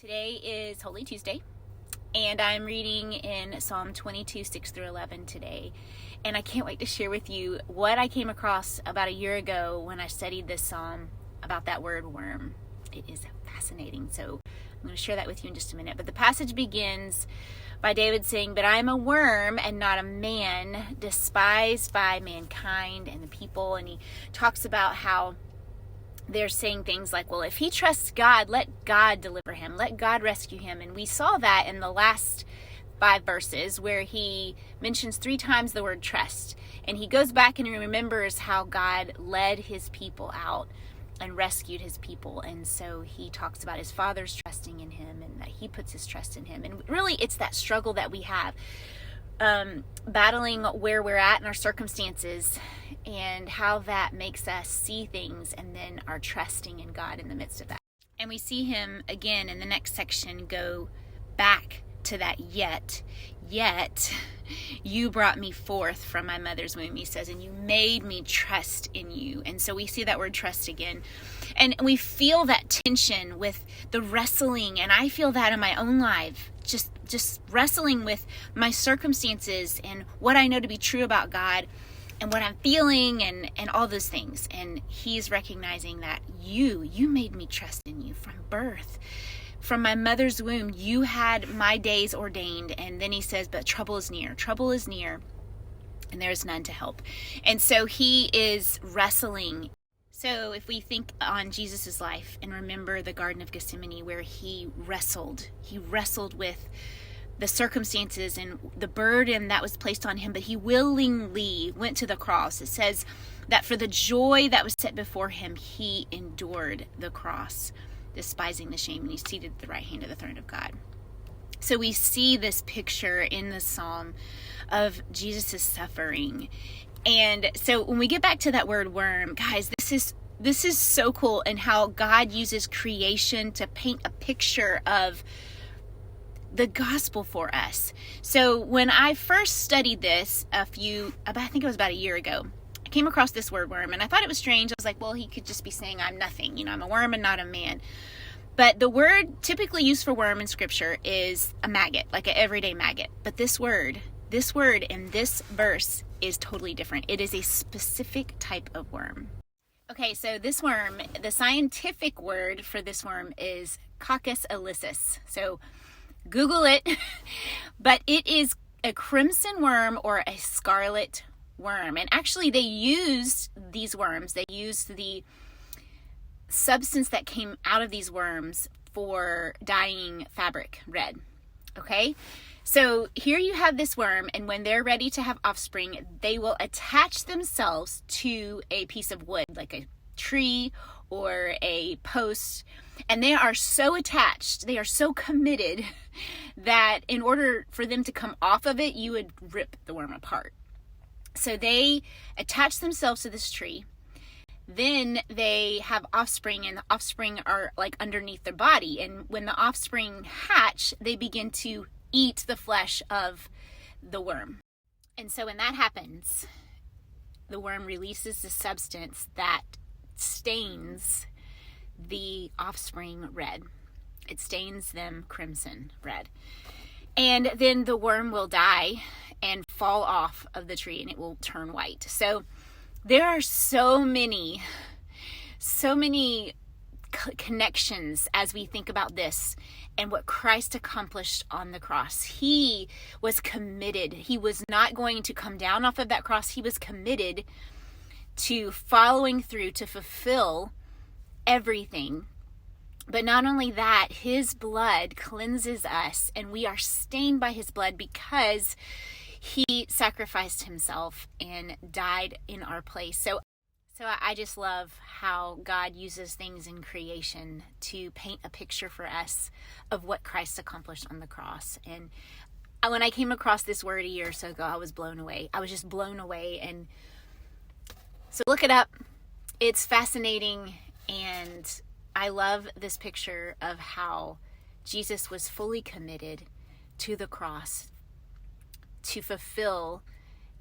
Today is Holy Tuesday, and I'm reading in Psalm 22, 6 through 11 today. And I can't wait to share with you what I came across about a year ago when I studied this psalm about that word worm. It is fascinating, so I'm going to share that with you in just a minute. But the passage begins by David saying, "But I am a worm and not a man, despised by mankind and the people." And he talks about how they're saying things like, well, if he trusts God, let God deliver him. Let God rescue him. And we saw that in the last 5 verses where he mentions 3 times the word trust. And he goes back and he remembers how God led his people out and rescued his people. And so he talks about his father's trusting in him and that he puts his trust in him. And really, it's that struggle that we have, battling where we're at in our circumstances and how that makes us see things and then are trusting in God in the midst of that. And we see him again in the next section go back to that yet you brought me forth from my mother's womb, he says, and you made me trust in you. And so we see that word trust again. And we feel that tension with the wrestling, and I feel that in my own life, just wrestling with my circumstances and what I know to be true about God and what I'm feeling and all those things. And he's recognizing that you made me trust in you from birth. From my mother's womb, you had my days ordained. And then he says, but trouble is near, and there is none to help. And so he is wrestling. So if we think on Jesus's life and remember the Garden of Gethsemane where he wrestled with the circumstances and the burden that was placed on him, but he willingly went to the cross. It says that for the joy that was set before him, he endured the cross, despising the shame, and he's seated at the right hand of the throne of God. So we see this picture in the psalm of Jesus' suffering. And so when we get back to that word worm, guys, this is so cool, and how God uses creation to paint a picture of the gospel for us. So when I first studied this I think it was about a year ago, I came across this word worm, and I thought it was strange. I was like, well, he could just be saying I'm nothing, I'm a worm and not a man. But the word typically used for worm in scripture is a maggot, like an everyday maggot. But this word in this verse is totally different. It is a specific type of worm. Okay, so this worm, the scientific word for this worm is Coccus ilicis. So Google it, but it is a crimson worm or a scarlet worm. And actually they used these worms, they used the substance that came out of these worms for dyeing fabric red. Okay, so here you have this worm, and when they're ready to have offspring, they will attach themselves to a piece of wood, like a tree or a post, and they are so attached, they are so committed that in order for them to come off of it, you would rip the worm apart. So they attach themselves to this tree. Then they have offspring, and the offspring are like underneath their body. And when the offspring hatch, they begin to eat the flesh of the worm. And so when that happens, the worm releases the substance that stains the offspring red. It stains them crimson red. And then the worm will die and fall off of the tree, and it will turn white. So there are so many connections as we think about this and what Christ accomplished on the cross. He was committed. He was not going to come down off of that cross. He was committed to following through to fulfill everything. But not only that, his blood cleanses us, and we are stained by his blood because he sacrificed himself and died in our place. So I just love how God uses things in creation to paint a picture for us of what Christ accomplished on the cross. And when I came across this word a year or so ago, I was blown away. I was just blown away. And so look it up. It's fascinating. And I love this picture of how Jesus was fully committed to the cross to fulfill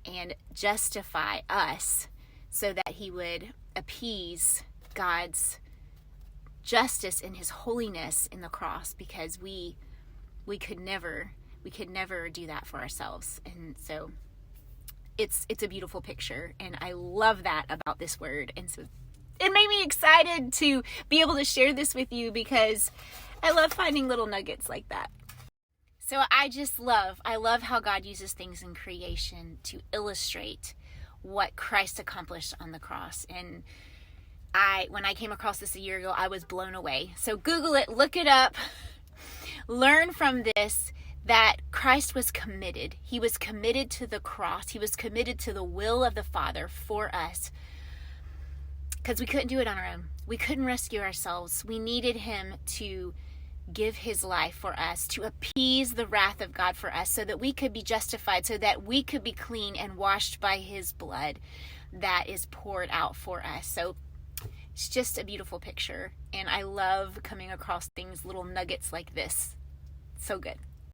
and justify us so that he would appease God's justice and his holiness in the cross, because we could never do that for ourselves. And so it's a beautiful picture, and I love that about this word. And so it made me excited to be able to share this with you, because I love finding little nuggets like that. So I love how God uses things in creation to illustrate what Christ accomplished on the cross. And when I came across this a year ago, I was blown away. So Google it, look it up, learn from this that Christ was committed. He was committed to the cross. He was committed to the will of the Father for us, because we couldn't do it on our own. We couldn't rescue ourselves. We needed him to give his life for us, to appease the wrath of God for us, so that we could be justified, so that we could be clean and washed by his blood that is poured out for us. So it's just a beautiful picture, and I love coming across things, little nuggets like this. So good.